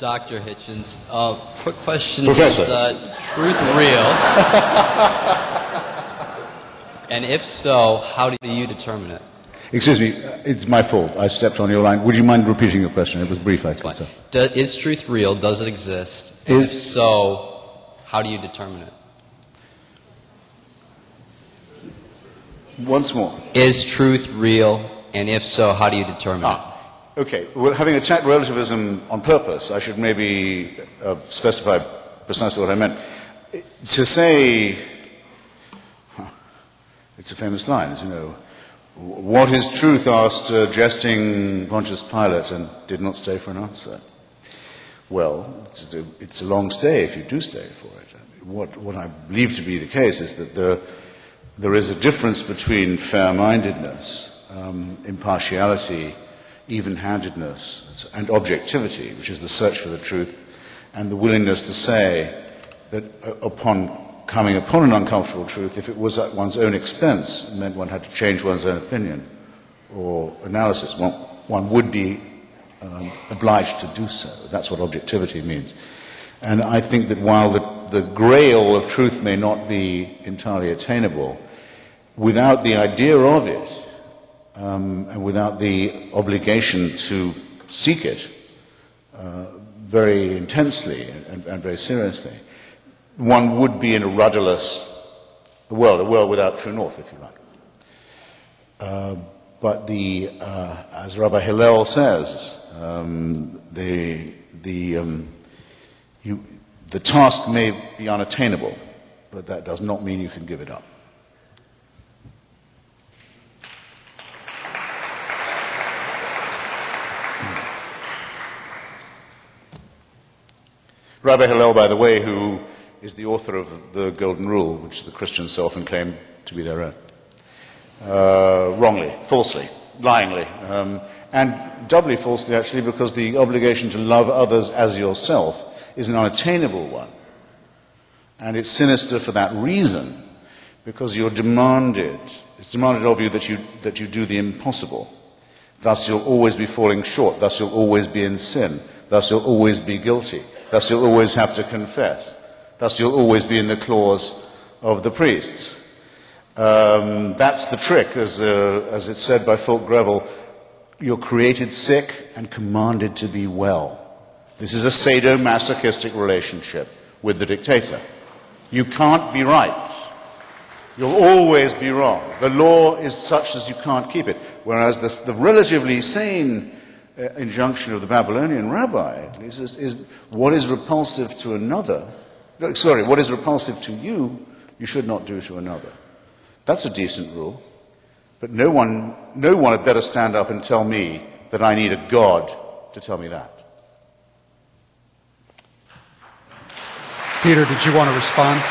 Dr. Hitchens, quick question. Professor. Is truth real? And if so, how do you determine it? Excuse me, it's my fault. I stepped on your line. Would you mind repeating your question? It was brief, I think. So. Is truth real? Does it exist? And if so, how do you determine it? Once more. Is truth real? And if so, how do you determine it? Okay. Well, having attacked relativism on purpose, I should maybe specify precisely what I meant. To say, it's a famous line, as you know, what is truth, asked jesting Pontius Pilate, and did not stay for an answer. Well, it's a long stay if you do stay for it. What I believe to be the case is that there is a difference between fair-mindedness, impartiality, even-handedness, and objectivity, which is the search for the truth, and the willingness to say that upon coming upon an uncomfortable truth, if it was at one's own expense, it meant one had to change one's own opinion or analysis, one would be obliged to do so. That's what objectivity means. And I think that while the grail of truth may not be entirely attainable, without the idea of it, and without the obligation to seek it very intensely and very seriously, one would be in a rudderless world, a world without true north, if you like. But as Rabbi Hillel says, the task may be unattainable, but that does not mean you can give it up. Rabbi Hillel, by the way, who is the author of the Golden Rule, which the Christians so often claim to be their own. Wrongly, falsely, lyingly, and doubly falsely actually, because the obligation to love others as yourself is an unattainable one. And it's sinister for that reason, because it's demanded of you that you do the impossible. Thus you'll always be falling short, thus you'll always be in sin, thus you'll always be guilty, thus you'll always have to confess. Thus you'll always be in the claws of the priests. That's the trick, as it's said by Fulk Greville, you're created sick and commanded to be well. This is a sadomasochistic relationship with the dictator. You can't be right. You'll always be wrong. The law is such as you can't keep it. Whereas the relatively sane injunction of the Babylonian rabbi, at least, is what is repulsive to another. What is repulsive to you, you should not do to another. That's a decent rule. But no one had better stand up and tell me that I need a God to tell me that. Peter, did you want to respond?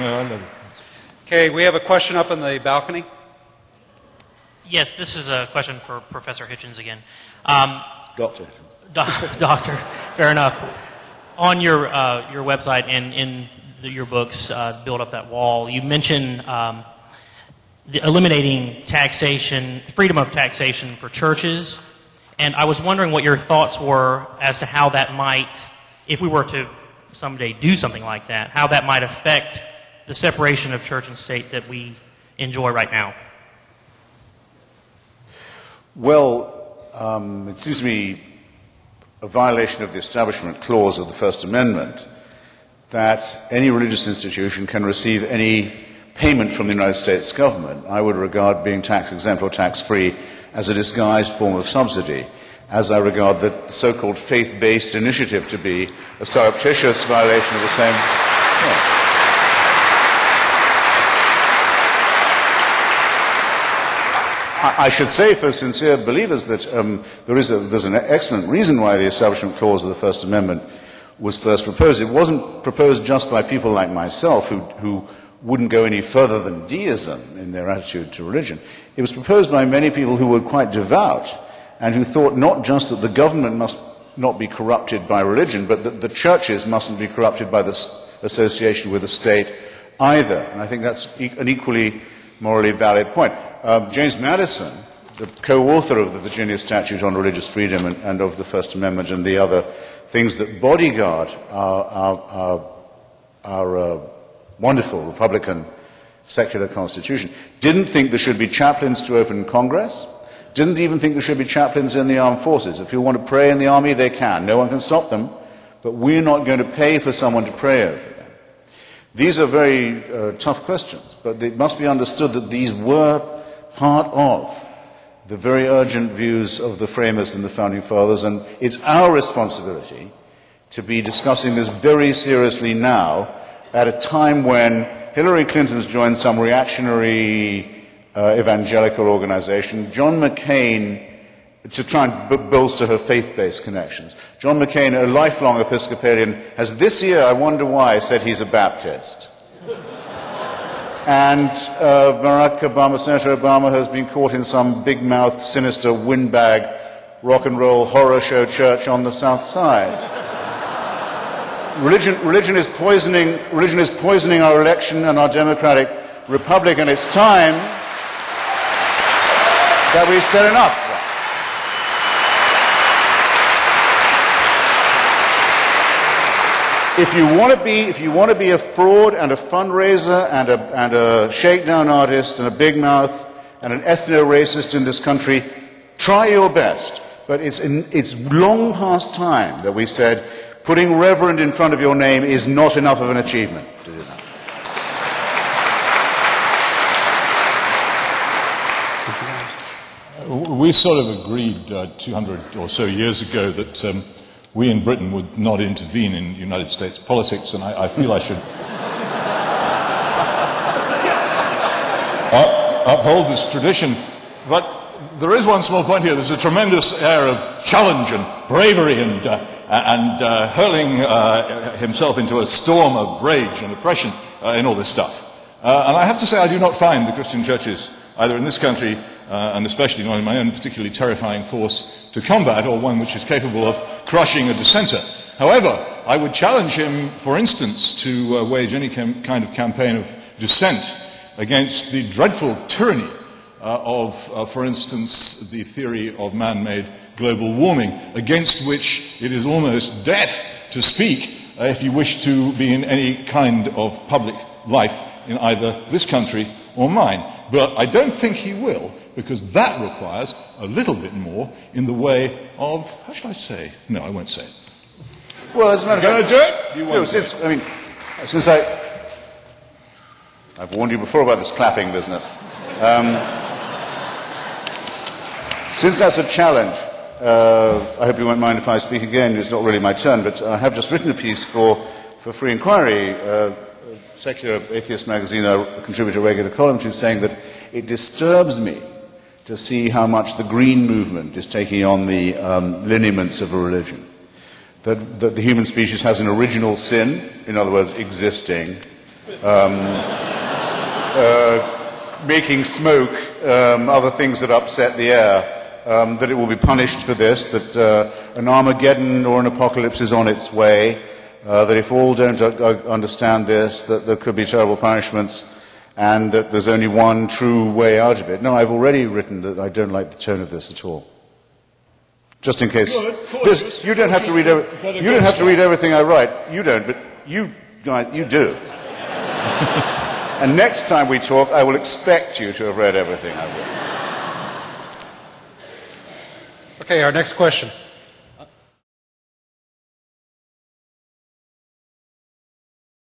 No, I love it. Okay, we have a question up in the balcony. Yes, this is a question for Professor Hitchens again. Doctor. Doctor, fair enough. On your website and in your books, Build Up That Wall, you mention eliminating taxation, freedom of taxation for churches, and I was wondering what your thoughts were as to how that might, if we were to someday do something like that, how that might affect the separation of church and state that we enjoy right now. Well, it seems to me a violation of the Establishment Clause of the First Amendment that any religious institution can receive any payment from the United States government. I would regard being tax-exempt or tax-free as a disguised form of subsidy, as I regard the so-called faith-based initiative to be a surreptitious violation of the same... Yeah. I should say for sincere believers that there's an excellent reason why the Establishment Clause of the First Amendment was first proposed. It wasn't proposed just by people like myself who wouldn't go any further than deism in their attitude to religion. It was proposed by many people who were quite devout and who thought not just that the government must not be corrupted by religion, but that the churches mustn't be corrupted by the association with the state either. And I think that's an equally morally valid point. James Madison, the co-author of the Virginia Statute on Religious Freedom and of the First Amendment and the other things that bodyguard our wonderful Republican secular constitution, didn't think there should be chaplains to open Congress, didn't even think there should be chaplains in the armed forces. If you want to pray in the army, they can. No one can stop them, but we're not going to pay for someone to pray over them. These are very tough questions, but it must be understood that these were part of the very urgent views of the framers and the Founding Fathers, and it's our responsibility to be discussing this very seriously now at a time when Hillary Clinton's joined some reactionary evangelical organization. John McCain, to try and bolster her faith-based connections. John McCain, a lifelong Episcopalian, has this year, I wonder why, said he's a Baptist. And Barack Obama, Senator Obama, has been caught in some big-mouthed, sinister, windbag, rock and roll horror show church on the South Side. Religion is poisoning our election and our democratic republic, and it's time that we've said enough. If you want to be a fraud and a fundraiser and a shakedown artist and a big mouth and an ethno-racist in this country, try your best. But it's long past time that we said putting Reverend in front of your name is not enough of an achievement to do that. We sort of agreed 200 or so years ago that we in Britain would not intervene in United States politics, and I feel I should uphold this tradition. But there is one small point here. There's a tremendous air of challenge and bravery and hurling himself into a storm of rage and oppression in all this stuff. And I have to say I do not find the Christian churches, either in this country and especially not in my own particularly terrifying force to combat, or one which is capable of crushing a dissenter. However, I would challenge him, for instance, to wage any kind of campaign of dissent against the dreadful tyranny of, for instance, the theory of man-made global warming, against which it is almost death to speak if you wish to be in any kind of public life in either this country or mine. But I don't think he will, because that requires a little bit more in the way of, how shall I say? No, I won't say it. Well, as a matter of fact, do it? You won't. Since I've warned you before about this clapping business. Since that's a challenge, I hope you won't mind if I speak again. It's not really my turn, but I have just written a piece for Free Inquiry, secular atheist magazine, I contribute a regular column to, saying that it disturbs me to see how much the green movement is taking on the lineaments of a religion. That the human species has an original sin, in other words, existing, making smoke, other things that upset the air, that it will be punished for this, that an Armageddon or an apocalypse is on its way, that if all don't understand this, that there could be terrible punishments, and that there's only one true way out of it. No, I've already written that I don't like the tone of this at all. Just in case. You don't have to read everything I write. You don't, but you do. And next time we talk, I will expect you to have read everything I've written. Okay, our next question.